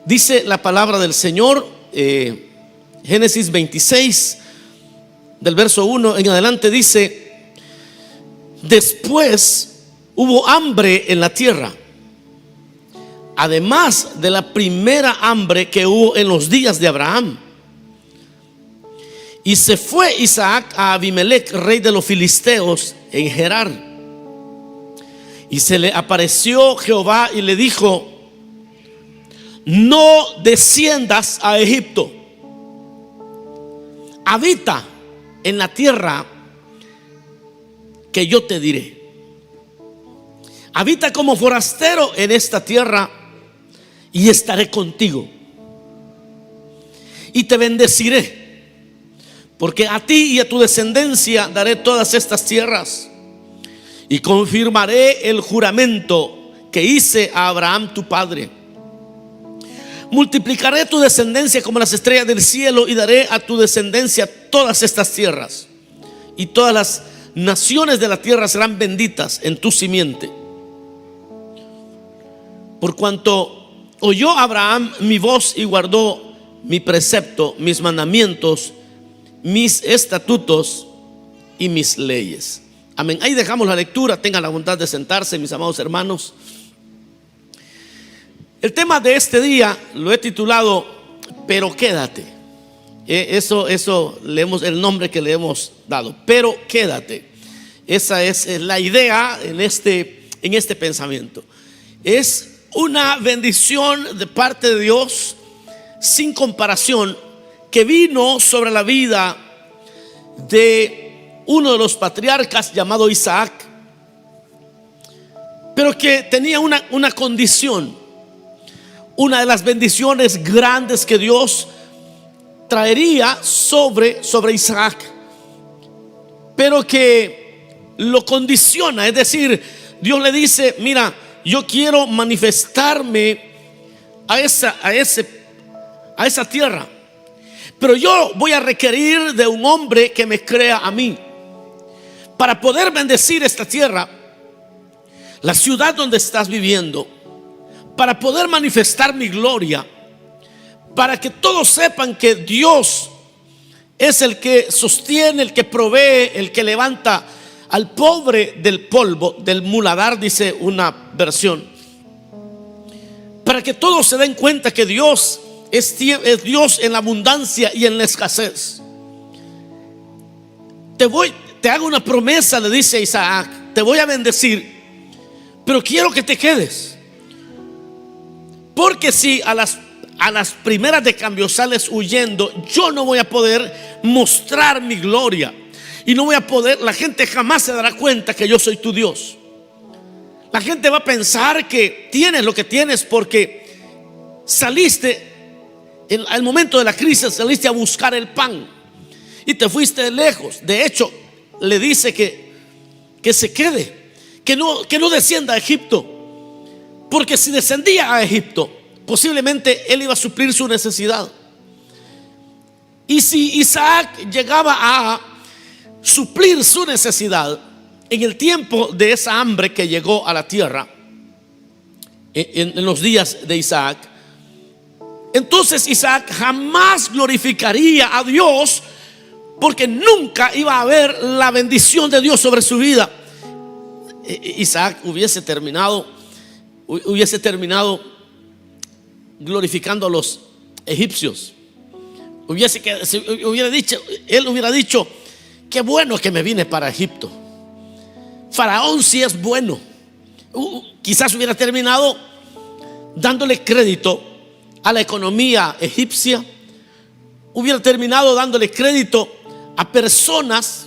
Dice la palabra del Señor, Génesis 26, del verso 1 en adelante, dice: después hubo hambre en la tierra, además de la primera hambre que hubo en los días de Abraham. Y se fue Isaac a Abimelech, rey de los filisteos, en Gerar. Y se le apareció Jehová y le dijo: no desciendas a Egipto, habita en la tierra que yo te diré. Habita como forastero en esta tierra y estaré contigo y te bendeciré, porque a ti y a tu descendencia daré todas estas tierras, y confirmaré el juramento que hice a Abraham tu padre. Multiplicaré tu descendencia como las estrellas del cielo, y daré a tu descendencia todas estas tierras, y todas las naciones de la tierra serán benditas en tu simiente. Por cuanto oyó Abraham mi voz y guardó mi precepto, mis mandamientos, mis estatutos y mis leyes. Amén. Ahí dejamos la lectura. Tengan la bondad de sentarse, mis amados hermanos. El tema de este día lo he titulado pero quédate. Eso leemos el nombre que le hemos dado, pero quédate. Esa es la idea en este pensamiento. Es una bendición de parte de Dios sin comparación, que vino sobre la vida de uno de los patriarcas llamado Isaac, pero que tenía una condición. Una de las bendiciones grandes que Dios traería sobre Isaac, pero que lo condiciona. Es decir, Dios le dice: mira, yo quiero manifestarme a esa tierra, pero yo voy a requerir de un hombre que me crea a mí. Para poder bendecir esta tierra, la ciudad donde estás viviendo, para poder manifestar mi gloria, para que todos sepan que Dios es el que sostiene, el que provee, el que levanta al pobre del polvo, del muladar, dice una versión. Para que todos se den cuenta que Dios es Dios en la abundancia y en la escasez. Te hago una promesa, le dice Isaac: te voy a bendecir, pero quiero que te quedes, porque si a las primeras de cambio sales huyendo, yo no voy a poder mostrar mi gloria, y no voy a poder, la gente jamás se dará cuenta que yo soy tu Dios. La gente va a pensar que tienes lo que tienes porque saliste al momento de la crisis, saliste a buscar el pan y te fuiste de lejos. De hecho, le dice que se quede, que no descienda a Egipto, porque si descendía a Egipto, posiblemente él iba a suplir su necesidad. Y si Isaac llegaba a suplir su necesidad en el tiempo de esa hambre que llegó a la tierra, en los días de Isaac, entonces Isaac jamás glorificaría a Dios, porque nunca iba a haber la bendición de Dios sobre su vida. Isaac hubiese terminado glorificando a los egipcios. Él hubiera dicho: qué bueno que me vine para Egipto. Faraón sí es bueno. Quizás hubiera terminado dándole crédito a la economía egipcia. Hubiera terminado dándole crédito a personas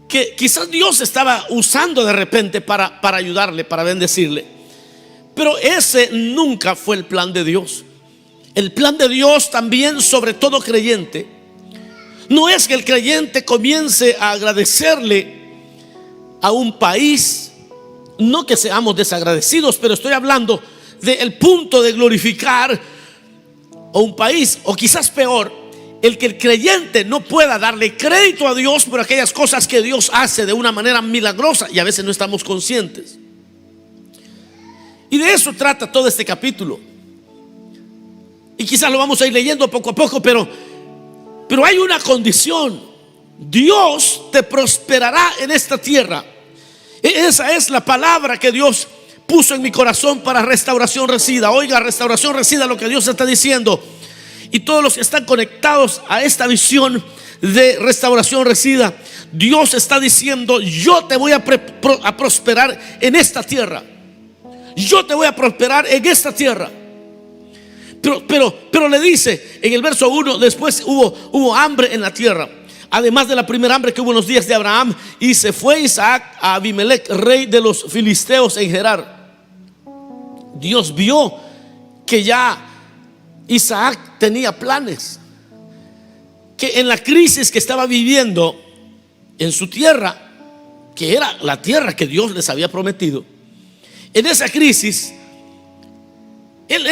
que quizás Dios estaba usando de repente para ayudarle, para bendecirle. Pero ese nunca fue el plan de Dios. El plan de Dios también, sobre todo creyente, no es que el creyente comience a agradecerle a un país. No que seamos desagradecidos, pero estoy hablando del punto de glorificar a un país, o quizás peor, el que el creyente no pueda darle crédito a Dios por aquellas cosas que Dios hace de una manera milagrosa y a veces no estamos conscientes. Y de eso trata todo este capítulo. Y quizás lo vamos a ir leyendo poco a poco, pero hay una condición: Dios te prosperará en esta tierra. Esa es la palabra que Dios puso en mi corazón para Restauración Resida. Oiga, Restauración Resida, lo que Dios está diciendo, y todos los que están conectados a esta visión de Restauración Resida, Dios está diciendo: yo te voy a prosperar en esta tierra. Yo te voy a prosperar en esta tierra. Pero le dice en el verso 1: después hubo hambre en la tierra, además de la primera hambre que hubo en los días de Abraham, y se fue Isaac a Abimelech, rey de los filisteos, en Gerar. Dios vio que ya Isaac tenía planes, que en la crisis que estaba viviendo en su tierra, que era la tierra que Dios les había prometido, en esa crisis él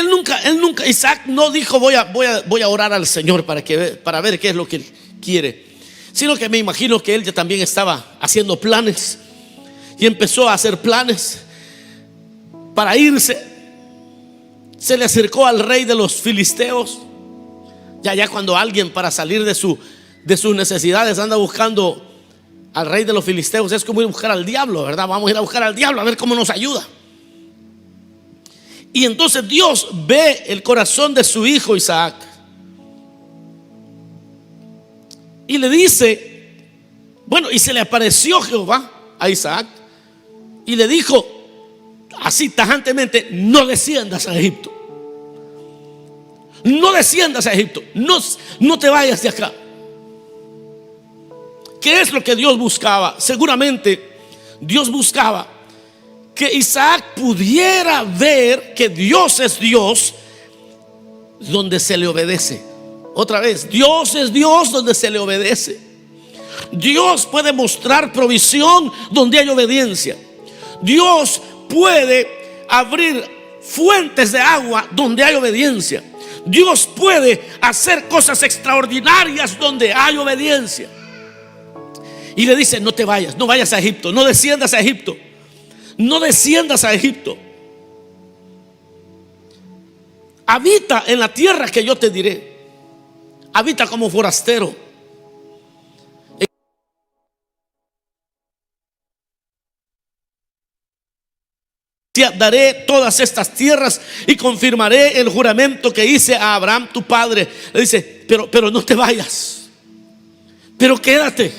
nunca, Isaac no dijo: voy a orar al Señor para ver qué es lo que Él quiere, sino que me imagino que él ya también estaba haciendo planes, y empezó a hacer planes para irse. Se le acercó al rey de los filisteos. Ya cuando alguien, para salir de sus necesidades, anda buscando al rey de los filisteos, es como ir a buscar al diablo, ¿verdad? Vamos a ir a buscar al diablo a ver cómo nos ayuda. Y entonces Dios ve el corazón de su hijo Isaac y le dice, bueno, y se le apareció Jehová a Isaac y le dijo así tajantemente: no desciendas a Egipto. No desciendas a Egipto. No te vayas de acá. ¿Qué es lo que Dios buscaba? Seguramente Dios buscaba que Isaac pudiera ver que Dios es Dios donde se le obedece. Otra vez, Dios es Dios donde se le obedece. Dios puede mostrar provisión donde hay obediencia. Dios puede abrir fuentes de agua donde hay obediencia. Dios puede hacer cosas extraordinarias donde hay obediencia. Y le dice: no te vayas, no vayas a Egipto, no desciendas a Egipto. No desciendas a Egipto. Habita en la tierra que yo te diré. Habita como forastero. Te daré todas estas tierras y confirmaré el juramento que hice a Abraham tu padre. Le dice: pero no te vayas, pero quédate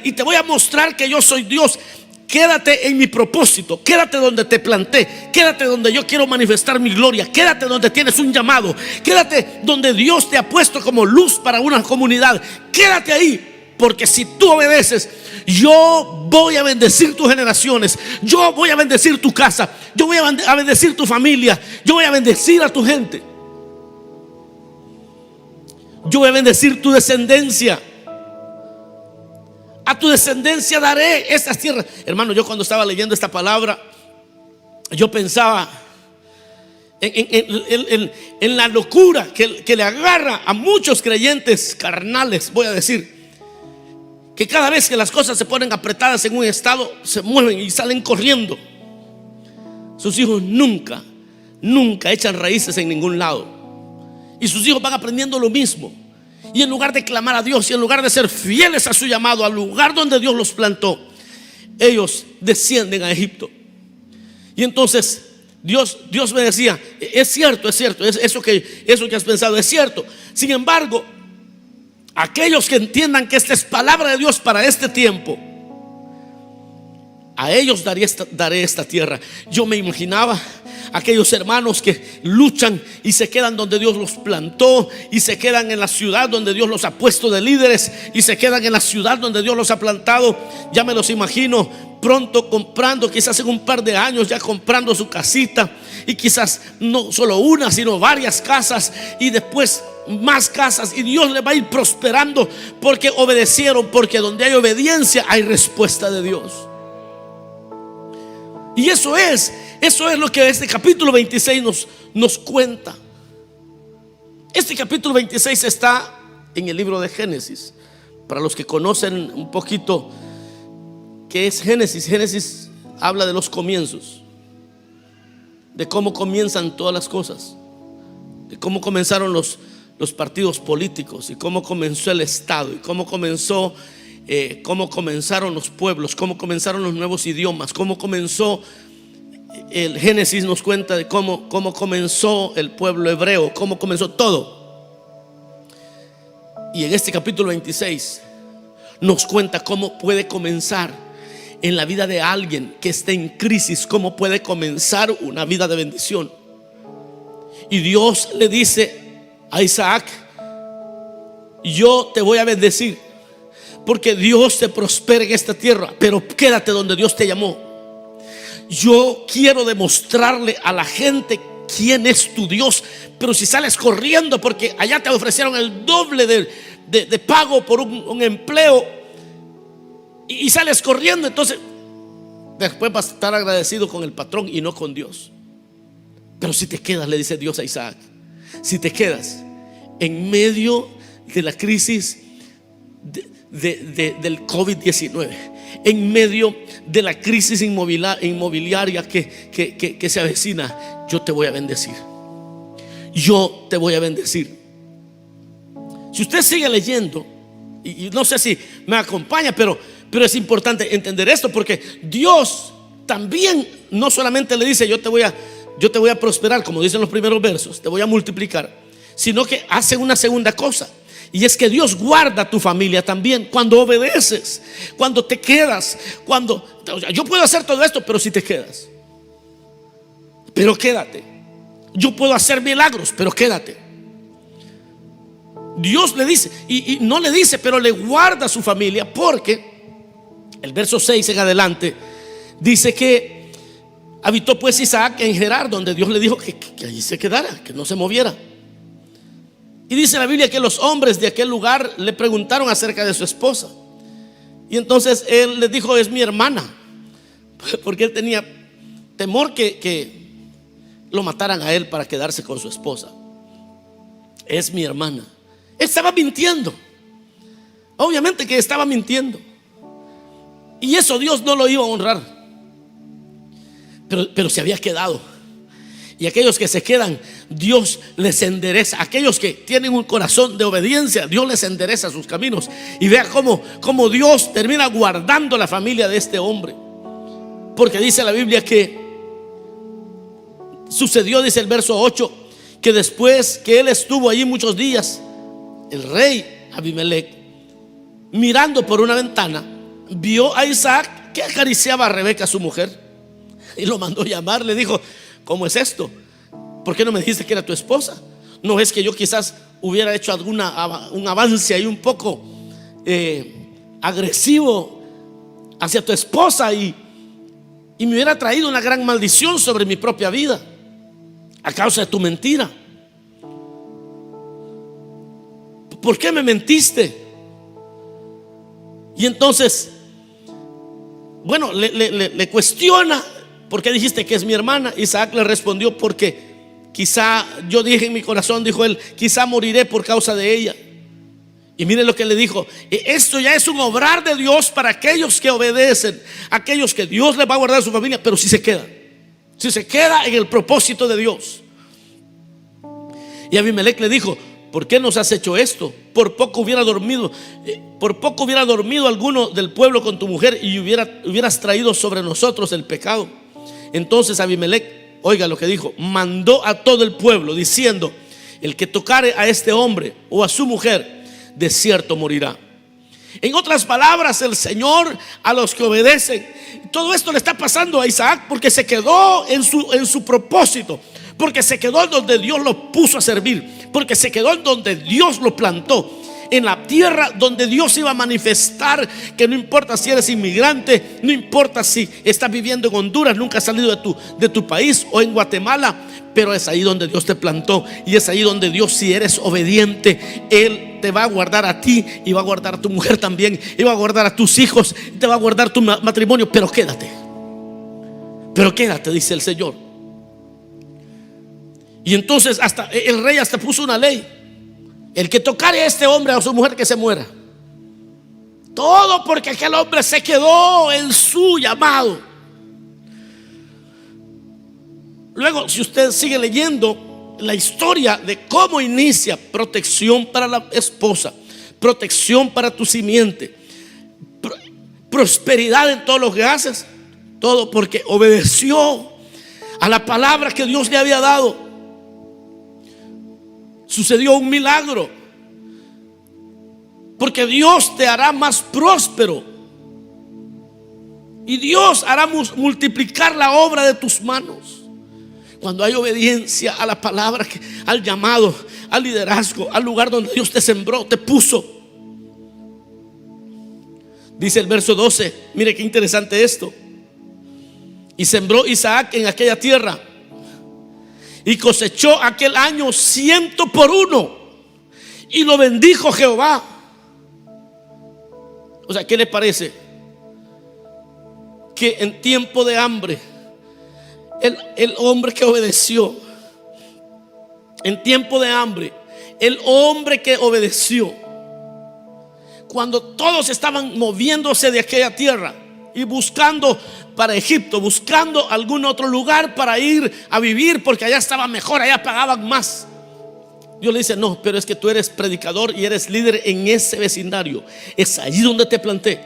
y te voy a mostrar que yo soy Dios. Quédate en mi propósito, quédate donde te planté, quédate donde yo quiero manifestar mi gloria, quédate donde tienes un llamado, quédate donde Dios te ha puesto como luz para una comunidad. Quédate ahí, porque si tú obedeces, yo voy a bendecir tus generaciones, yo voy a bendecir tu casa, yo voy a bendecir tu familia, yo voy a bendecir a tu gente, yo voy a bendecir tu descendencia. A tu descendencia daré estas tierras. Hermano, yo cuando estaba leyendo esta palabra, yo pensaba en la locura que le agarra a muchos creyentes carnales, voy a decir, que cada vez que las cosas se ponen apretadas en un estado, se mueven y salen corriendo. Sus hijos nunca echan raíces en ningún lado, y sus hijos van aprendiendo lo mismo. Y en lugar de clamar a Dios, y en lugar de ser fieles a su llamado, al lugar donde Dios los plantó, ellos descienden a Egipto. Y entonces Dios me decía: es cierto, eso que has pensado es cierto. Sin embargo, aquellos que entiendan que esta es palabra de Dios para este tiempo, a ellos daré esta tierra. Yo me imaginaba aquellos hermanos que luchan y se quedan donde Dios los plantó, y se quedan en la ciudad donde Dios los ha puesto de líderes, y se quedan en la ciudad donde Dios los ha plantado. Ya me los imagino pronto comprando, quizás en un par de años ya comprando su casita, y quizás no solo una, sino varias casas, y después más casas, y Dios les va a ir prosperando porque obedecieron, porque donde hay obediencia hay respuesta de Dios. Y eso es lo que este capítulo 26 nos cuenta. Este capítulo 26 está en el libro de Génesis. Para los que conocen un poquito qué es Génesis, Génesis habla de los comienzos, de cómo comienzan todas las cosas. de cómo comenzaron los partidos políticos y cómo comenzó el Estado y cómo comenzaron los pueblos, cómo comenzaron los nuevos idiomas, cómo comenzó. El Génesis nos cuenta de cómo comenzó el pueblo hebreo, cómo comenzó todo. Y en este capítulo 26 nos cuenta cómo puede comenzar en la vida de alguien que esté en crisis, cómo puede comenzar una vida de bendición. Y Dios le dice a Isaac: yo te voy a bendecir, porque Dios te prospera en esta tierra, pero quédate donde Dios te llamó. Yo quiero demostrarle a la gente quién es tu Dios. Pero si sales corriendo porque allá te ofrecieron el doble de pago por un empleo y sales corriendo, entonces después vas a estar agradecido con el patrón y no con Dios. Pero si te quedas, le dice Dios a Isaac, si te quedas en medio de la crisis del COVID-19, en medio de la crisis inmobiliaria que se avecina, yo te voy a bendecir. Yo te voy a bendecir. Si usted sigue leyendo, y no sé si me acompaña, pero es importante entender esto, porque Dios también no solamente le dice: yo te voy a prosperar, como dicen los primeros versos, te voy a multiplicar, sino que hace una segunda cosa. Y es que Dios guarda a tu familia también cuando obedeces, cuando te quedas, yo puedo hacer todo esto, pero si te quedas, pero quédate. Yo puedo hacer milagros, pero quédate. Dios le dice, y no le dice, pero le guarda a su familia, porque el verso 6 en adelante dice que habitó pues Isaac en Gerar, donde Dios le dijo que allí se quedara, que no se moviera. Y dice la Biblia que los hombres de aquel lugar le preguntaron acerca de su esposa. Y entonces él les dijo: es mi hermana, porque él tenía temor que lo mataran a él para quedarse con su esposa. Es mi hermana. Él estaba mintiendo. Obviamente que estaba mintiendo. Y eso Dios no lo iba a honrar. Pero se había quedado. Y aquellos que se quedan, Dios les endereza. Aquellos que tienen un corazón de obediencia, Dios les endereza sus caminos. Y vea cómo Dios termina guardando la familia de este hombre. Porque dice la Biblia que sucedió, dice el verso 8, que después que él estuvo allí muchos días, el rey Abimelech, mirando por una ventana, vio a Isaac que acariciaba a Rebeca, su mujer, y lo mandó llamar. Le dijo: ¿cómo es esto? ¿Por qué no me dijiste que era tu esposa? ¿No es que yo quizás hubiera hecho un avance ahí un poco agresivo hacia tu esposa y me hubiera traído una gran maldición sobre mi propia vida a causa de tu mentira? ¿Por qué me mentiste? Y entonces, bueno, le cuestiona: ¿por qué dijiste que es mi hermana? Isaac le respondió: porque quizá, yo dije en mi corazón, dijo él, quizá moriré por causa de ella. Y mire lo que le dijo: esto ya es un obrar de Dios para aquellos que obedecen, aquellos que Dios les va a guardar a su familia, pero si se queda en el propósito de Dios. Y Abimelech le dijo: ¿por qué nos has hecho esto? Por poco hubiera dormido alguno del pueblo con tu mujer y hubieras traído sobre nosotros el pecado. Entonces Abimelech, oiga lo que dijo, mandó a todo el pueblo diciendo: el que tocare a este hombre o a su mujer, de cierto morirá. En otras palabras, el Señor a los que obedecen. Todo esto le está pasando a Isaac porque se quedó en su propósito, porque se quedó donde Dios lo puso a servir, porque se quedó en donde Dios lo plantó, en la tierra donde Dios iba a manifestar que no importa si eres inmigrante, no importa si estás viviendo en Honduras, nunca has salido de tu país, o en Guatemala, pero es ahí donde Dios te plantó. Y es ahí donde Dios, si eres obediente, Él te va a guardar a ti, y va a guardar a tu mujer también, y va a guardar a tus hijos, te va a guardar tu matrimonio. Pero quédate, dice el Señor. Y entonces hasta el rey puso una ley: el que tocare a este hombre o a su mujer, que se muera. Todo porque aquel hombre se quedó en su llamado. Luego, si usted sigue leyendo, la historia de cómo inicia protección para la esposa, protección para tu simiente, prosperidad en todo lo que haces, todo porque obedeció a la palabra que Dios le había dado. Sucedió un milagro, porque Dios te hará más próspero y Dios hará multiplicar la obra de tus manos. Cuando hay obediencia a la palabra, al llamado, al liderazgo, al lugar donde Dios te sembró, te puso. Dice el verso 12, mire qué interesante esto. Y sembró Isaac en aquella tierra y cosechó aquel año 100 por 1 y lo bendijo Jehová. O sea, ¿qué le parece? Que en tiempo de hambre, el hombre que obedeció, en tiempo de hambre, el hombre que obedeció, cuando todos estaban moviéndose de aquella tierra y buscando para Egipto, buscando algún otro lugar para ir a vivir, porque allá estaba mejor, allá pagaban más, Dios le dice: no, pero es que tú eres predicador y eres líder en ese vecindario, es allí donde te planté.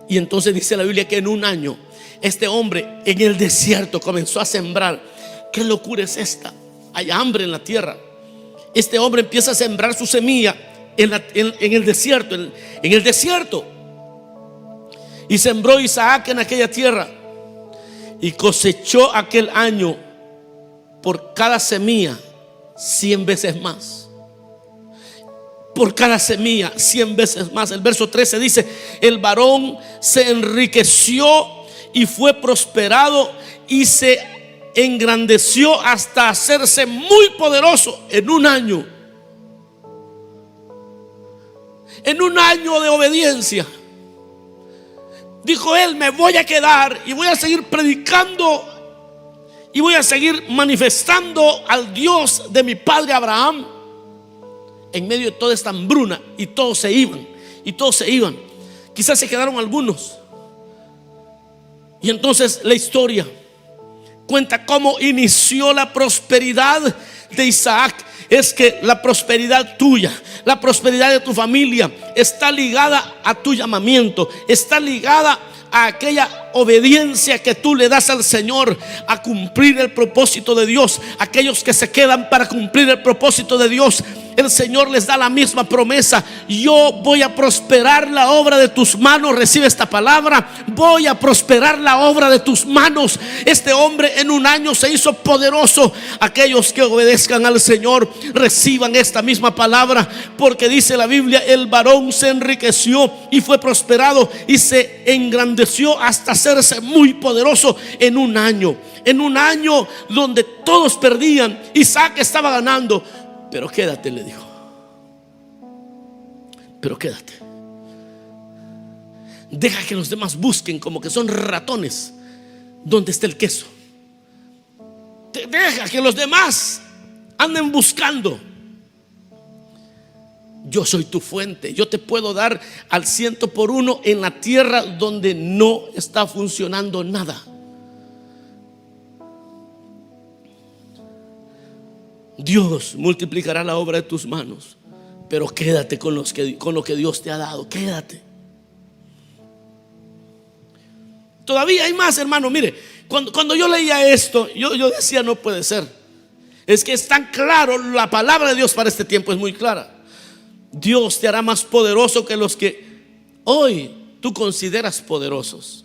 Y entonces dice la Biblia que en un año este hombre en el desierto comenzó a sembrar. ¿Qué locura es esta? Hay hambre en la tierra. Este hombre empieza a sembrar su semilla en el desierto, en el desierto. Y sembró Isaac en aquella tierra y cosechó aquel año por cada semilla 100 veces más. Por cada semilla 100 veces más. El verso 13 dice: el varón se enriqueció y fue prosperado y se engrandeció hasta hacerse muy poderoso en un año. En un año de obediencia, dijo él: me voy a quedar y voy a seguir predicando y voy a seguir manifestando al Dios de mi padre Abraham en medio de toda esta hambruna. Y todos se iban, y todos se iban. Quizás se quedaron algunos. Y entonces la historia cuenta cómo inició la prosperidad de Isaac. Es que la prosperidad tuya, la prosperidad de tu familia está ligada a tu llamamiento, está ligada a aquella obediencia que tú le das al Señor, a cumplir el propósito de Dios. Aquellos que se quedan para cumplir el propósito de Dios, el Señor les da la misma promesa: yo voy a prosperar la obra de tus manos. Recibe esta palabra: voy a prosperar la obra de tus manos. Este hombre en un año se hizo poderoso. Aquellos que obedezcan al Señor reciban esta misma palabra, porque dice la Biblia: el varón se enriqueció y fue prosperado y se engrandeció hasta hacerse muy poderoso en un año. En un año donde todos perdían, Isaac estaba ganando. Pero quédate, le dijo. Pero quédate. Deja que los demás busquen como que son ratones donde está el queso. Deja que los demás anden buscando. Yo soy tu fuente. Yo te puedo dar al 100 por 1 en la tierra donde no está funcionando nada. Dios multiplicará la obra de tus manos, pero quédate con lo que Dios te ha dado. Quédate. Todavía hay más, hermano. Mire, cuando yo leía esto, yo decía: no puede ser. Es que es tan claro. La palabra de Dios para este tiempo es muy clara. Dios te hará más poderoso que los que hoy tú consideras poderosos.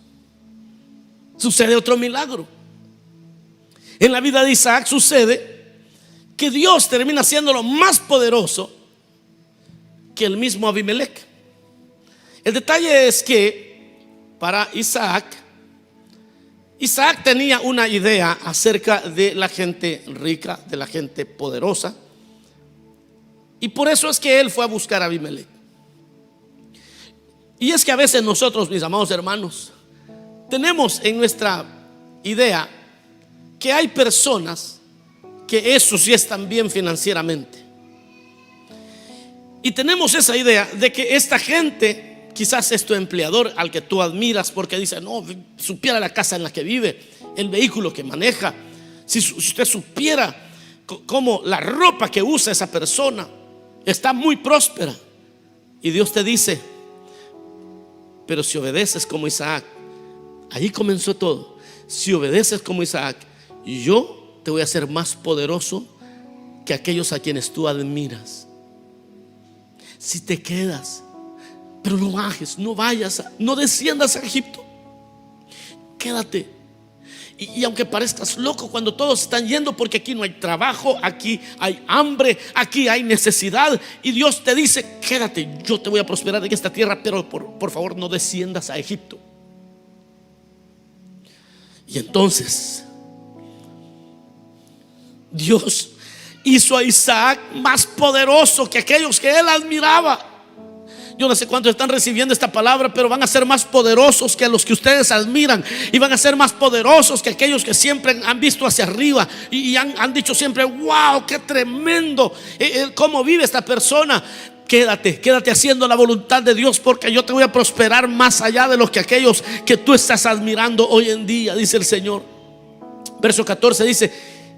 Sucede otro milagro. En la vida de Isaac sucede que Dios termina siéndolo más poderoso que el mismo Abimelech. El detalle es que para Isaac tenía una idea acerca de la gente rica, de la gente poderosa, y por eso es que él fue a buscar a Abimelech. Y es que a veces nosotros, mis amados hermanos, tenemos en nuestra idea que hay personas que eso sí están bien financieramente. Y tenemos esa idea de que esta gente quizás es tu empleador al que tú admiras, porque dice: no, supiera la casa en la que vive, el vehículo que maneja, si usted supiera cómo la ropa que usa esa persona está muy próspera. Y Dios te dice: pero si obedeces como Isaac, allí comenzó todo. Si obedeces como Isaac, yo te voy a hacer más poderoso que aquellos a quienes tú admiras. Si te quedas, pero no bajes, no vayas, no desciendas a Egipto, quédate. Y aunque parezcas loco cuando todos están yendo, porque aquí no hay trabajo, aquí hay hambre, aquí hay necesidad, y Dios te dice: quédate, yo te voy a prosperar en esta tierra, pero por favor no desciendas a Egipto. Y entonces Dios hizo a Isaac más poderoso que aquellos que él admiraba. Yo no sé cuántos están recibiendo esta palabra, pero van a ser más poderosos que los que ustedes admiran, y van a ser más poderosos que aquellos que siempre han visto hacia arriba y han dicho siempre: wow, qué tremendo, cómo vive esta persona. Quédate haciendo la voluntad de Dios, porque yo te voy a prosperar más allá de lo que aquellos que tú estás admirando hoy en día, dice el Señor. Verso 14 dice: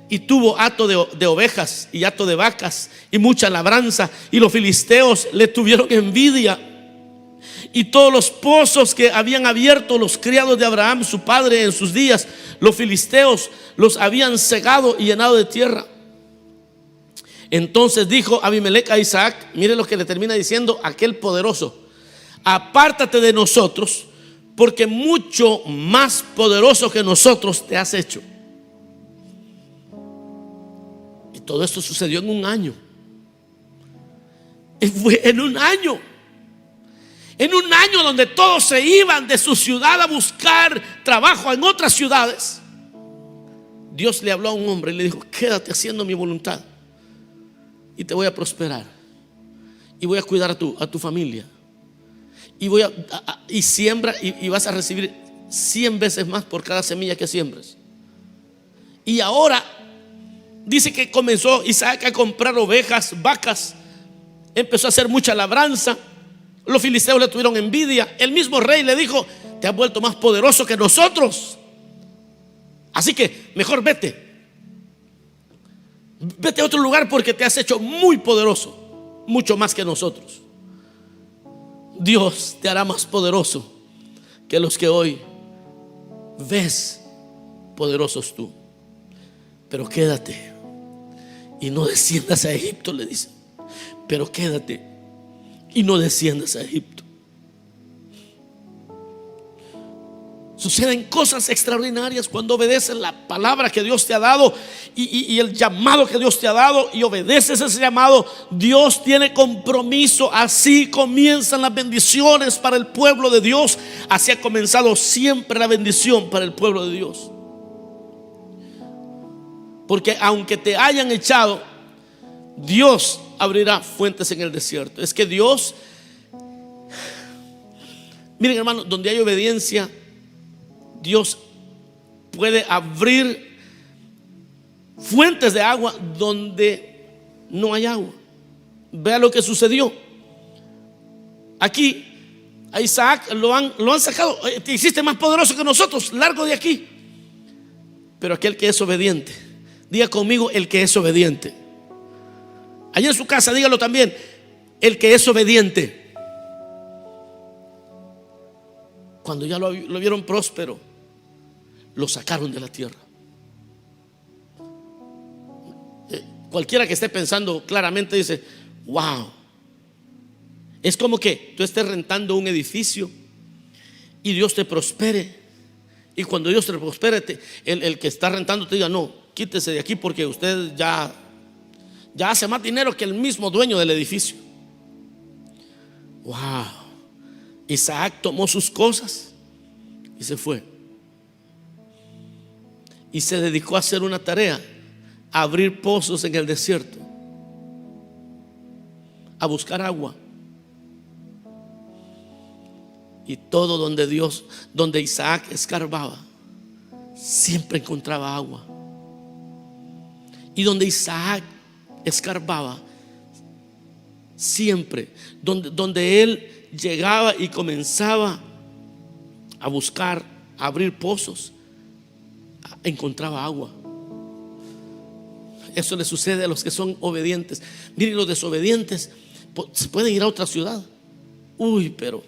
y tuvo hato de ovejas y hato de vacas y mucha labranza, y los filisteos le tuvieron envidia. Y todos los pozos que habían abierto los criados de Abraham su padre en sus días, los filisteos los habían cegado y llenado de tierra. Entonces dijo Abimelec a Isaac, mire lo que le termina diciendo aquel poderoso: apártate de nosotros, porque mucho más poderoso que nosotros te has hecho. Y todo esto sucedió en un año. Fue en un año. En un año donde todos se iban de su ciudad a buscar trabajo en otras ciudades, Dios le habló a un hombre y le dijo: quédate haciendo mi voluntad y te voy a prosperar, y voy a cuidar a tu familia, y y siembra, y vas a recibir 100 veces más por cada semilla que siembres. Y ahora dice que comenzó Isaac a comprar ovejas, vacas, empezó a hacer mucha labranza. Los filisteos le tuvieron envidia. El mismo rey le dijo: te has vuelto más poderoso que nosotros, así que mejor vete a otro lugar, porque te has hecho muy poderoso, mucho más que nosotros. Dios te hará más poderoso que los que hoy ves poderosos tú. Pero quédate y no desciendas a Egipto, le dice. Pero quédate y no desciendas a Egipto. Suceden cosas extraordinarias cuando obedeces la palabra que Dios te ha dado y el llamado que Dios te ha dado, y obedeces ese llamado. Dios tiene compromiso. Así comienzan las bendiciones para el pueblo de Dios. Así ha comenzado siempre la bendición para el pueblo de Dios. Porque aunque te hayan echado, Dios abrirá fuentes en el desierto. Es que Dios, miren, hermanos, donde hay obediencia, Dios puede abrir fuentes de agua donde no hay agua. Vea lo que sucedió aquí. A Isaac lo han sacado: te hiciste más poderoso que nosotros, largo de aquí. Pero aquel que es obediente, diga conmigo: el que es obediente. Allá en su casa dígalo también: el que es obediente. Cuando ya lo vieron próspero, lo sacaron de la tierra. Cualquiera que esté pensando claramente dice: wow. Es como que tú estés rentando un edificio y Dios te prospere, y cuando Dios te prospere, el que está rentando te diga: no, quítese de aquí, porque usted ya hace más dinero que el mismo dueño del edificio. Wow. Isaac tomó sus cosas y se fue, y se dedicó a hacer una tarea: a abrir pozos en el desierto, a buscar agua. Y todo donde Isaac escarbaba, siempre encontraba agua. Y donde Isaac escarbaba, siempre, donde él llegaba y comenzaba a buscar, a abrir pozos, encontraba agua. Eso le sucede a los que son obedientes. Miren, los desobedientes se pueden ir a otra ciudad. Uy, pero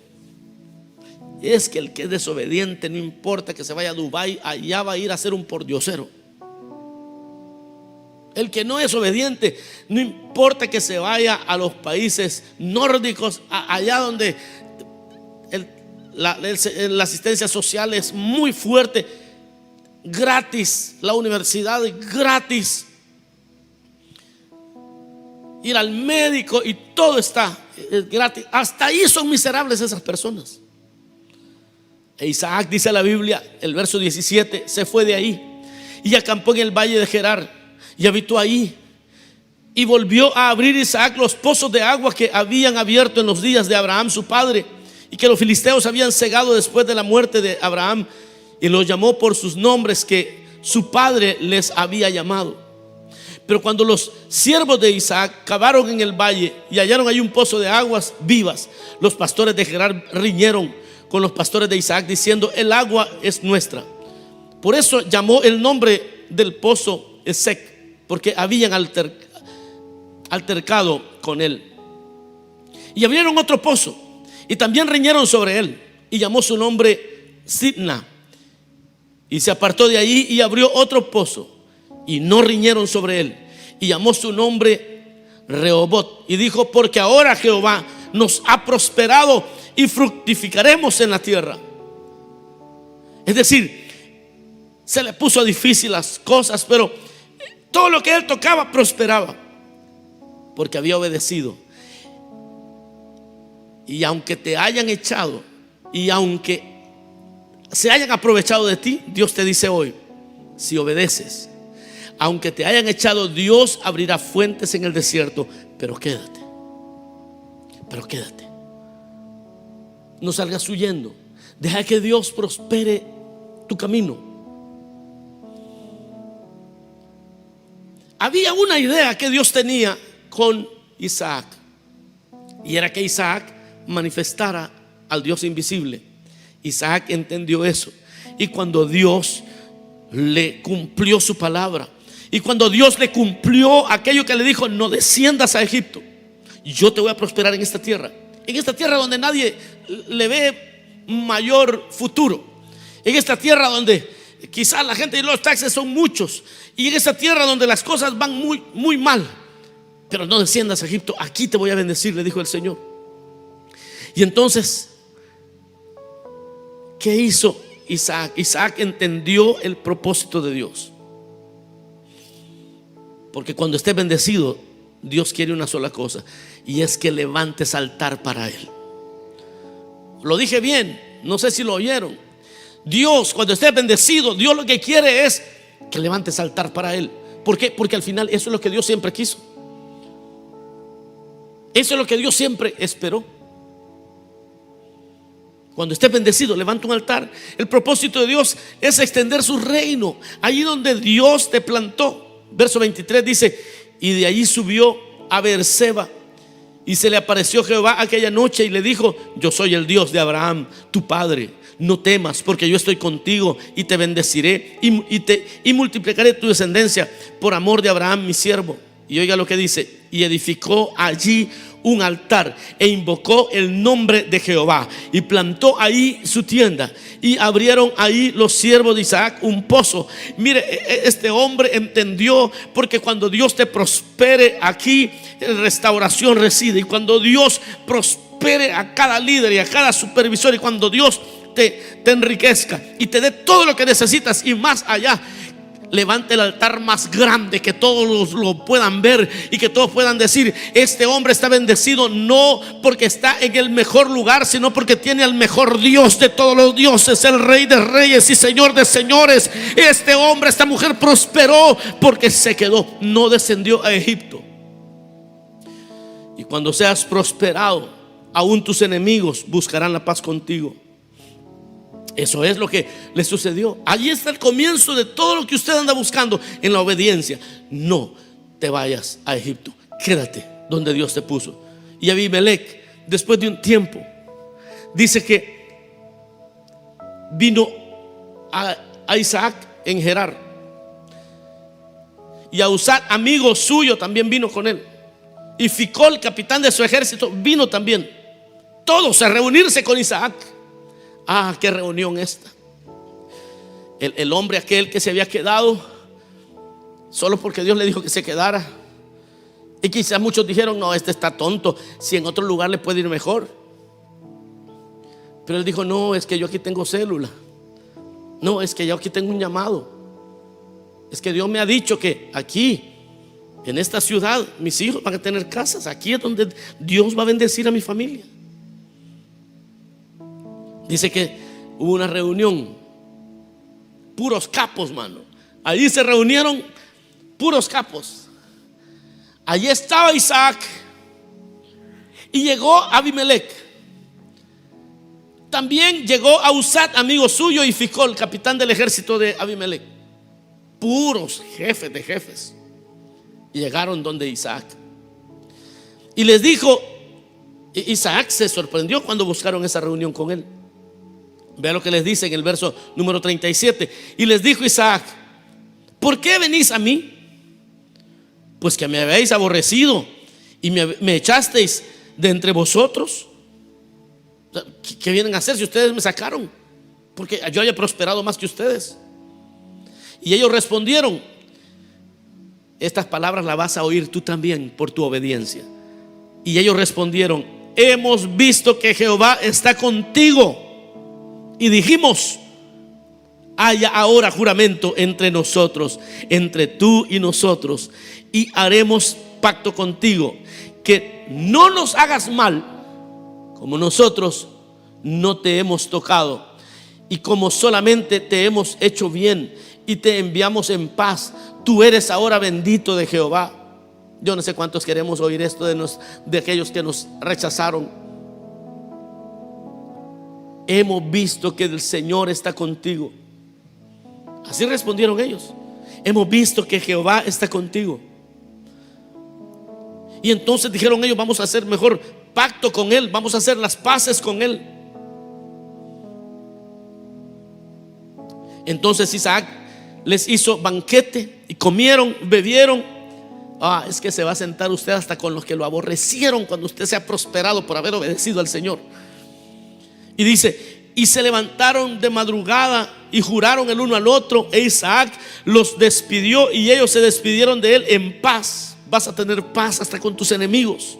es que el que es desobediente, no importa que se vaya a Dubái, allá va a ir a ser un pordiosero. El que no es obediente, no importa que se vaya a los países nórdicos, allá donde la asistencia social es muy fuerte, gratis, la universidad es gratis, ir al médico y todo está gratis. Hasta ahí son miserables esas personas. E Isaac, dice la Biblia, el verso 17, se fue de ahí y acampó en el valle de Gerar y habitó ahí. Y volvió a abrir Isaac los pozos de agua que habían abierto en los días de Abraham su padre, y que los filisteos habían cegado después de la muerte de Abraham, y los llamó por sus nombres que su padre les había llamado. Pero cuando los siervos de Isaac cavaron en el valle y hallaron ahí un pozo de aguas vivas, los pastores de Gerar riñeron con los pastores de Isaac diciendo: el agua es nuestra. Por eso llamó el nombre del pozo Esec, porque habían altercado con él. Y abrieron otro pozo y también riñeron sobre él, y llamó su nombre Sitna. Y se apartó de ahí y abrió otro pozo, y no riñeron sobre él, y llamó su nombre Rehobot. Y dijo: porque ahora Jehová nos ha prosperado y fructificaremos en la tierra. Es decir, se le puso difícil las cosas, pero todo lo que él tocaba prosperaba, porque había obedecido. Y aunque te hayan echado, y aunque se hayan aprovechado de ti, Dios te dice hoy: si obedeces, aunque te hayan echado, Dios abrirá fuentes en el desierto. Pero quédate, no salgas huyendo. Deja que Dios prospere tu camino. Había una idea que Dios tenía con Isaac, y era que Isaac manifestara al Dios invisible. Isaac entendió eso, y cuando Dios le cumplió su palabra, y cuando Dios le cumplió aquello que le dijo: no desciendas a Egipto, yo te voy a prosperar en esta tierra donde nadie le ve mayor futuro, en esta tierra donde quizás la gente y los taxes son muchos, y en esa tierra donde las cosas van muy, muy mal, pero no desciendas a Egipto, aquí te voy a bendecir, le dijo el Señor. Y entonces, ¿qué hizo Isaac? Isaac entendió el propósito de Dios, porque cuando estés bendecido, Dios quiere una sola cosa, y es que levantes altar para Él. Lo dije bien, no sé si lo oyeron. Dios, cuando estés bendecido, Dios lo que quiere es que levantes altar para Él. ¿Por qué? Porque al final eso es lo que Dios siempre quiso. Eso es lo que Dios siempre esperó. Cuando estés bendecido, levanta un altar. El propósito de Dios es extender su reino allí donde Dios te plantó. Verso 23 dice: y de allí subió a Beerseba, y se le apareció Jehová aquella noche y le dijo: yo soy el Dios de Abraham, tu padre. No temas, porque yo estoy contigo y te bendeciré y multiplicaré tu descendencia por amor de Abraham mi siervo. Y oiga lo que dice: y edificó allí un altar e invocó el nombre de Jehová, y plantó ahí su tienda, y abrieron ahí los siervos de Isaac un pozo. Mire, este hombre entendió, porque cuando Dios te prospere aquí, restauración reside. Y cuando Dios prospere a cada líder y a cada supervisor, y cuando Dios te enriquezca y te dé todo lo que necesitas y más allá, levante el altar más grande, que todos lo puedan ver y que todos puedan decir: este hombre está bendecido no porque está en el mejor lugar, sino porque tiene al mejor Dios de todos los dioses, el Rey de reyes y Señor de señores. Este hombre, esta mujer prosperó porque se quedó, no descendió a Egipto. Y cuando seas prosperado, aún tus enemigos buscarán la paz contigo. Eso es lo que le sucedió. Allí está el comienzo de todo lo que usted anda buscando, en la obediencia. No te vayas a Egipto, quédate donde Dios te puso. Y Abimelech, después de un tiempo, dice que vino a Isaac en Gerar, Y Ahuzat, amigo suyo, también vino con él. Y Ficol, capitán de su ejército, vino también. Todos a reunirse con Isaac. Ah, qué reunión esta. El hombre aquel que se había quedado solo porque Dios le dijo que se quedara. Y quizás muchos dijeron: no, este está tonto, si en otro lugar le puede ir mejor. Pero él dijo: no, es que yo aquí tengo célula. No, es que yo aquí tengo un llamado. Es que Dios me ha dicho que aquí, en esta ciudad, mis hijos van a tener casas. Aquí es donde Dios va a bendecir a mi familia. Dice que hubo una reunión, puros capos, mano. Allí se reunieron puros capos. Allí estaba Isaac. Y llegó Abimelech. También llegó Ahuzat, amigo suyo, y Ficol, capitán del ejército de Abimelech. Puros jefes de jefes. Y llegaron donde Isaac. Y les dijo, Isaac se sorprendió cuando buscaron esa reunión con él. Vea lo que les dice en el verso número 37. Y les dijo Isaac: ¿por qué venís a mí? Pues que me habéis aborrecido y me echasteis de entre vosotros. ¿Qué vienen a hacer si ustedes me sacaron? Porque yo haya prosperado más que ustedes. Y ellos respondieron: estas palabras las vas a oír tú también por tu obediencia. Y ellos respondieron: hemos visto que Jehová está contigo. Y dijimos: haya ahora juramento entre nosotros, entre tú y nosotros, y haremos pacto contigo, que no nos hagas mal, como nosotros no te hemos tocado, y como solamente te hemos hecho bien y te enviamos en paz. Tú eres ahora bendito de Jehová. Yo no sé cuántos queremos oír esto de aquellos que nos rechazaron. Hemos visto que el Señor está contigo. Así respondieron ellos: hemos visto que Jehová está contigo. Y entonces dijeron ellos: vamos a hacer mejor pacto con él, vamos a hacer las paces con él. Entonces Isaac les hizo banquete y comieron, bebieron. Es que se va a sentar usted hasta con los que lo aborrecieron cuando usted se ha prosperado por haber obedecido al Señor. Y dice: y se levantaron de madrugada y juraron el uno al otro, e Isaac los despidió y ellos se despidieron de él en paz. Vas a tener paz hasta con tus enemigos.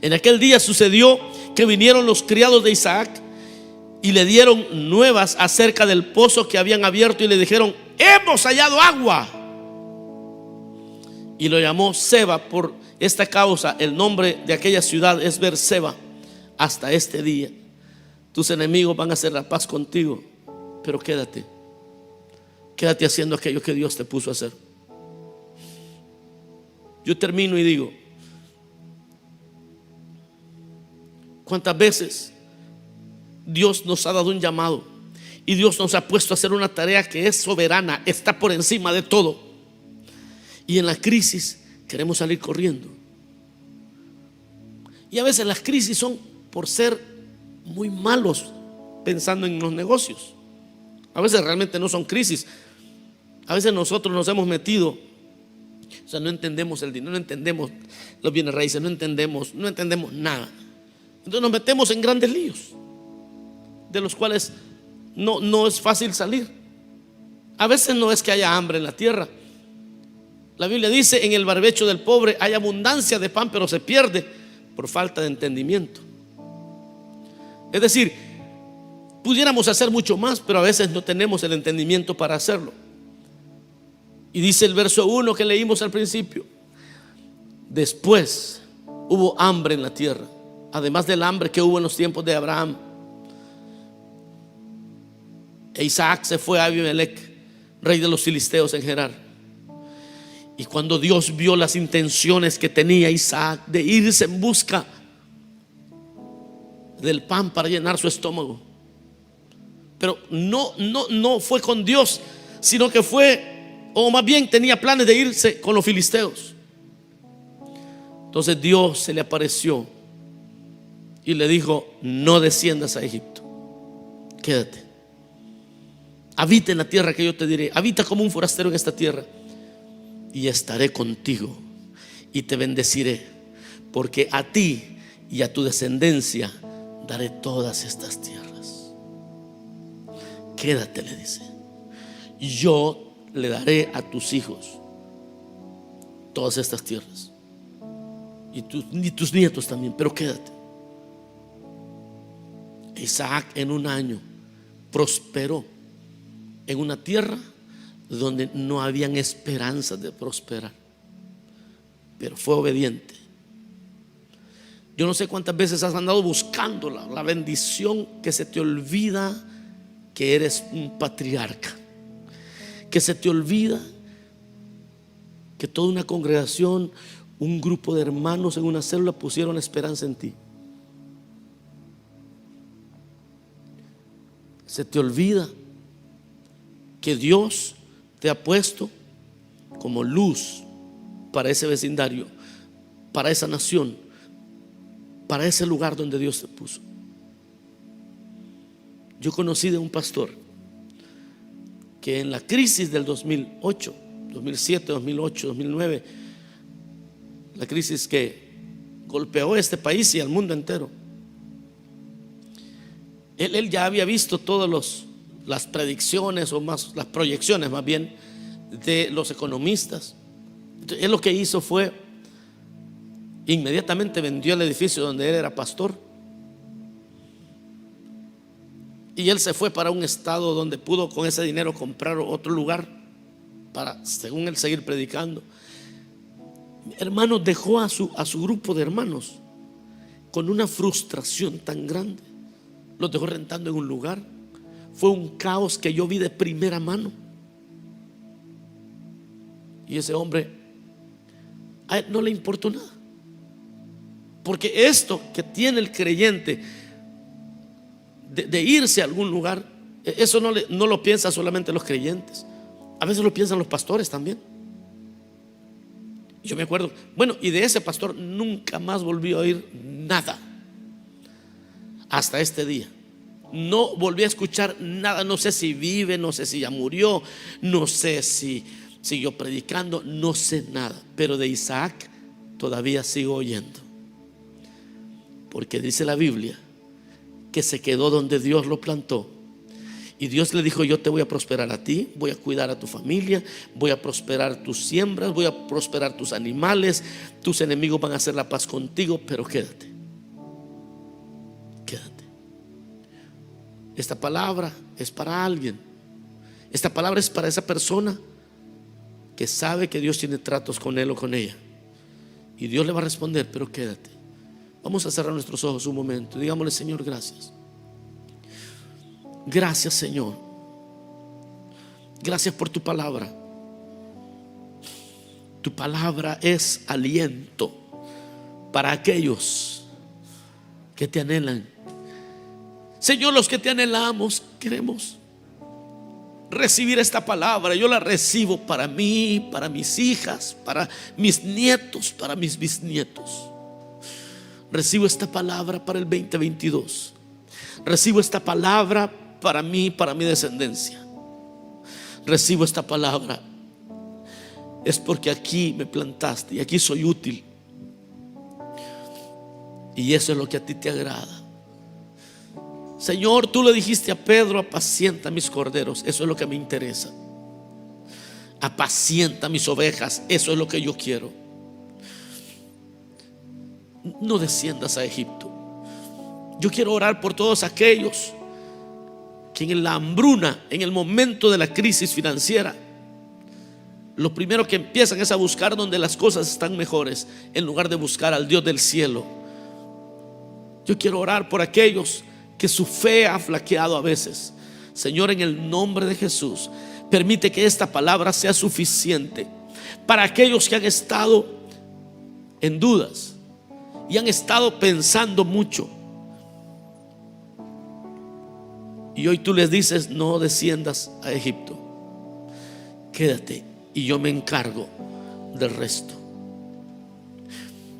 En aquel día sucedió que vinieron los criados de Isaac y le dieron nuevas acerca del pozo que habían abierto, y le dijeron: hemos hallado agua. Y lo llamó Seba. Por esta causa el nombre de aquella ciudad es Beerseba hasta este día. Tus enemigos van a hacer la paz contigo, pero quédate haciendo aquello que Dios te puso a hacer. Yo termino y digo: ¿cuántas veces Dios nos ha dado un llamado y Dios nos ha puesto a hacer una tarea que es soberana, está por encima de todo? Y en la crisis queremos salir corriendo. Y a veces las crisis son por ser muy malos pensando en los negocios. A veces realmente no son crisis. A veces nosotros nos hemos metido, o sea, no entendemos el dinero, no entendemos los bienes raíces, no entendemos nada. Entonces nos metemos en grandes líos de los cuales no es fácil salir. A veces no es que haya hambre en la tierra. La Biblia dice: en el barbecho del pobre hay abundancia de pan, pero se pierde por falta de entendimiento. Es decir, pudiéramos hacer mucho más, pero a veces no tenemos el entendimiento para hacerlo. Y dice el verso 1 que leímos al principio: después hubo hambre en la tierra, además del hambre que hubo en los tiempos de Abraham. E Isaac se fue a Abimelech, rey de los filisteos, en Gerar. Y cuando Dios vio las intenciones que tenía Isaac de irse en busca del pan para llenar su estómago, pero no fue con Dios, sino que fue, o más bien tenía planes de irse con los filisteos. Entonces Dios se le apareció y le dijo: no desciendas a Egipto, quédate, habita en la tierra que yo te diré, habita como un forastero en esta tierra. y estaré contigo y te bendeciré, porque a ti y a tu descendencia daré todas estas tierras. Quédate, le dice. Yo le daré a tus hijos todas estas tierras y tus nietos también, pero quédate. Isaac en un año prosperó en una tierra donde no habían esperanzas de prosperar, pero fue obediente. Yo no sé cuántas veces has andado buscando la bendición, que se te olvida que eres un patriarca, que se te olvida que toda una congregación, un grupo de hermanos en una célula pusieron esperanza en ti. Se te olvida que Dios te ha puesto como luz para ese vecindario, para esa nación, para ese lugar donde Dios te puso. Yo conocí de un pastor que en la crisis del 2008, 2007, 2008, 2009, la crisis que golpeó a este país y al mundo entero, él ya había visto todas las predicciones, o más las proyecciones más bien, de los economistas. Entonces, él lo que hizo fue inmediatamente vendió el edificio donde él era pastor, y él se fue para un estado donde pudo con ese dinero comprar otro lugar para, según él, seguir predicando. Hermanos, dejó a su grupo de hermanos con una frustración tan grande. Los dejó rentando en un lugar. Fue un caos que yo vi de primera mano. Y ese hombre, a él no le importó nada, porque esto que tiene el creyente de irse a algún lugar, eso no lo piensan solamente los creyentes, a veces lo piensan los pastores también. Yo me acuerdo, bueno, y de ese pastor nunca más volví a oír nada hasta este día. No volví a escuchar nada. No sé si vive, no sé si ya murió, no sé si siguió predicando, no sé nada. Pero de Isaac todavía sigo oyendo, porque dice la Biblia que se quedó donde Dios lo plantó. Y Dios le dijo: yo te voy a prosperar a ti, voy a cuidar a tu familia, voy a prosperar tus siembras, voy a prosperar tus animales, tus enemigos van a hacer la paz contigo, pero quédate. Quédate. Esta palabra es para alguien. Esta palabra es para esa persona que sabe que Dios tiene tratos con él o con ella, y Dios le va a responder, pero quédate. Vamos a cerrar nuestros ojos un momento. Digámosle: Señor, gracias. Gracias, Señor. Gracias por tu palabra. Tu palabra es aliento para aquellos que te anhelan. Señor, los que te anhelamos queremos recibir esta palabra. Yo la recibo para mí, para mis hijas, para mis nietos, para mis bisnietos. Recibo esta palabra para el 2022. Recibo esta palabra para mí, para mi descendencia. Recibo esta palabra. Es porque aquí me plantaste y aquí soy útil. Y eso es lo que a ti te agrada. Señor, tú le dijiste a Pedro: apacienta mis corderos. Eso es lo que me interesa. Apacienta mis ovejas. Eso es lo que yo quiero. No desciendas a Egipto. Yo quiero orar por todos aquellos que en la hambruna, en el momento de la crisis financiera, lo primero que empiezan es a buscar donde las cosas están mejores, en lugar de buscar al Dios del cielo. Yo quiero orar por aquellos que su fe ha flaqueado a veces. Señor, en el nombre de Jesús, permite que esta palabra sea suficiente para aquellos que han estado en dudas y han estado pensando mucho. Y hoy tú les dices: no desciendas a Egipto. Quédate y yo me encargo del resto.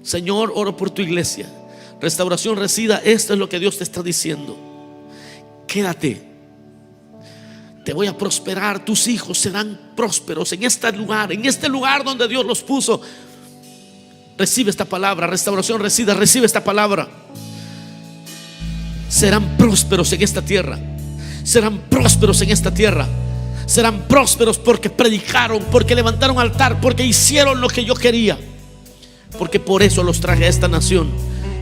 Señor, oro por tu iglesia. Restauración Resida, esto es lo que Dios te está diciendo. Quédate. te voy a prosperar, tus hijos serán prósperos en este lugar donde Dios los puso. Recibe esta palabra, Restauración Resida, recibe esta palabra. Serán prósperos en esta tierra. Serán prósperos en esta tierra. Serán prósperos porque predicaron, porque levantaron altar, porque hicieron lo que yo quería. Porque por eso los traje a esta nación,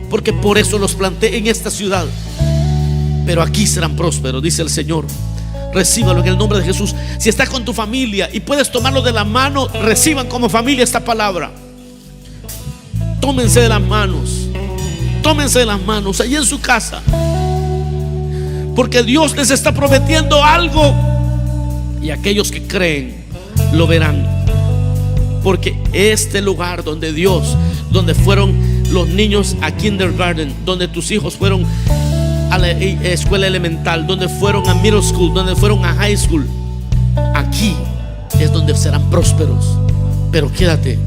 porque por eso los planté en esta ciudad. Pero aquí serán prósperos, dice el Señor. Recíbalo en el nombre de Jesús. Si estás con tu familia y puedes tomarlo de la mano, reciban como familia esta palabra. Tómense de las manos. Tómense de las manos allí en su casa, porque Dios les está prometiendo algo, y aquellos que creen lo verán. Porque este lugar donde donde fueron los niños a kindergarten, donde tus hijos fueron a la escuela elemental, donde fueron a middle school, donde fueron a high school, aquí es donde serán prósperos. Pero quédate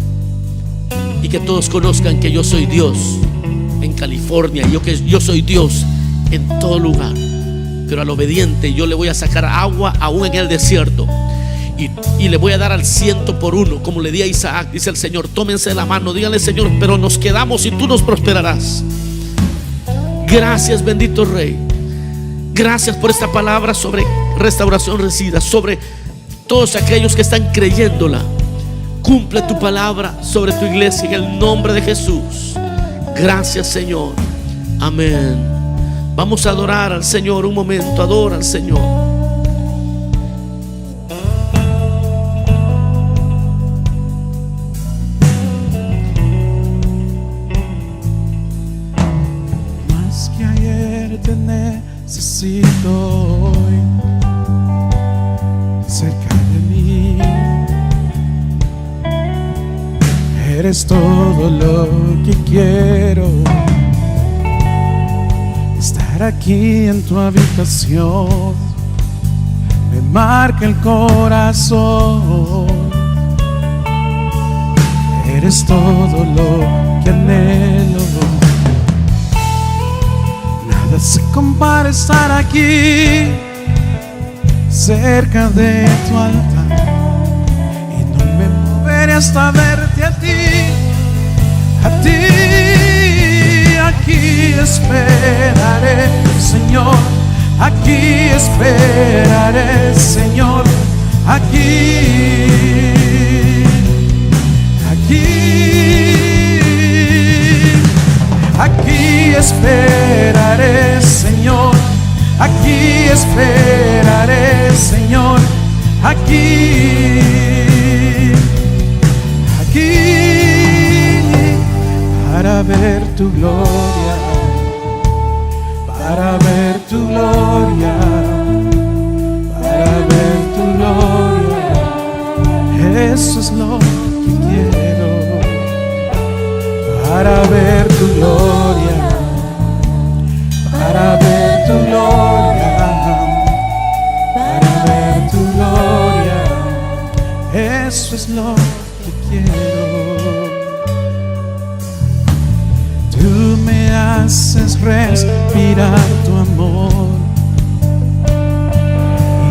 y que todos conozcan que yo soy Dios en California, que yo soy Dios en todo lugar. Pero al obediente yo le voy a sacar agua aún en el desierto, y le voy a dar al 100 por 1, como le di a Isaac, dice el Señor. Tómense de la mano, díganle: Señor, pero nos quedamos y tú nos prosperarás. Gracias, bendito Rey. Gracias por esta palabra sobre Restauración Resida, sobre todos aquellos que están creyéndola. Cumple tu palabra sobre tu iglesia en el nombre de Jesús. Gracias, Señor. Amén. Vamos a adorar al Señor un momento. Adora al Señor. Más que ayer te necesito hoy, cerca de mí. Eres todo lo que quiero. Estar aquí en tu habitación me marca el corazón. Eres todo lo que anhelo. Nada se compara estar aquí, cerca de tu altar, y no me moveré hasta verte a ti. A ti. Aquí esperaré, Señor. Aquí esperaré, Señor. Aquí esperaré, Señor. Aquí esperaré, Señor. Aquí para ver tu gloria, para ver tu gloria, para ver tu gloria. Eso es lo que quiero, para ver tu gloria, para ver tu gloria, para ver tu gloria. Eso es lo que quiero. Tú me haces respirar tu amor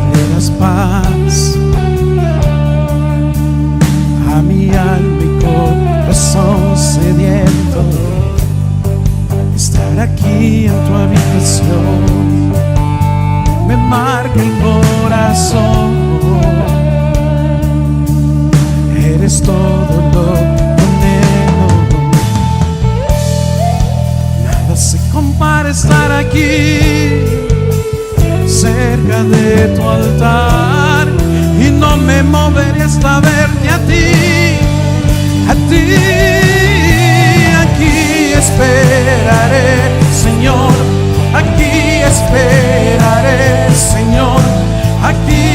y le das paz a mi alma y corazón sediento. Estar aquí en tu habitación me marca el corazón. Eres todo lo que anhelo. Nada se compara estar aquí, cerca de tu altar, y no me moveré hasta verte a ti. A ti. Aquí esperaré, Señor. Aquí esperaré, Señor. Aquí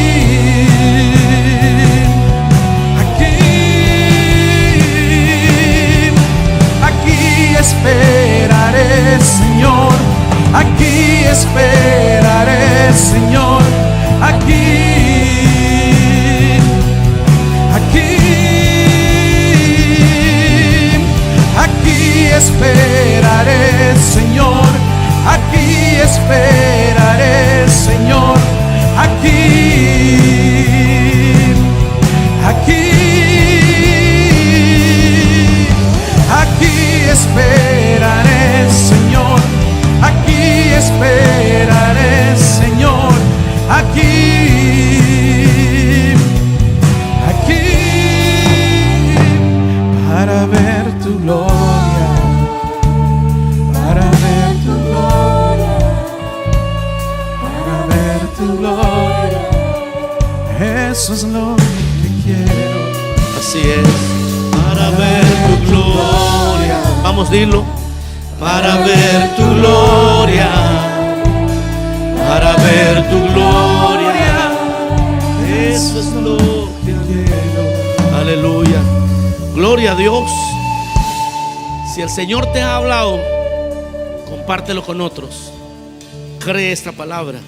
esperaré, Señor. Aquí esperaré, Señor. Aquí esperaré, Señor. Aquí esperaré, Señor. aquí, aquí, aquí esperaré, Señor, aquí esperaré, Señor, aquí, aquí, para ver tu gloria, para ver tu gloria, para ver tu gloria. Eso es lo que quiero. Así es, para ver tu gloria. Vamos, dilo. Para ver tu gloria, para ver tu gloria. Eso es lo que quiero. Aleluya. Gloria a Dios. Si el Señor te ha hablado, compártelo con otros. Cree esta palabra.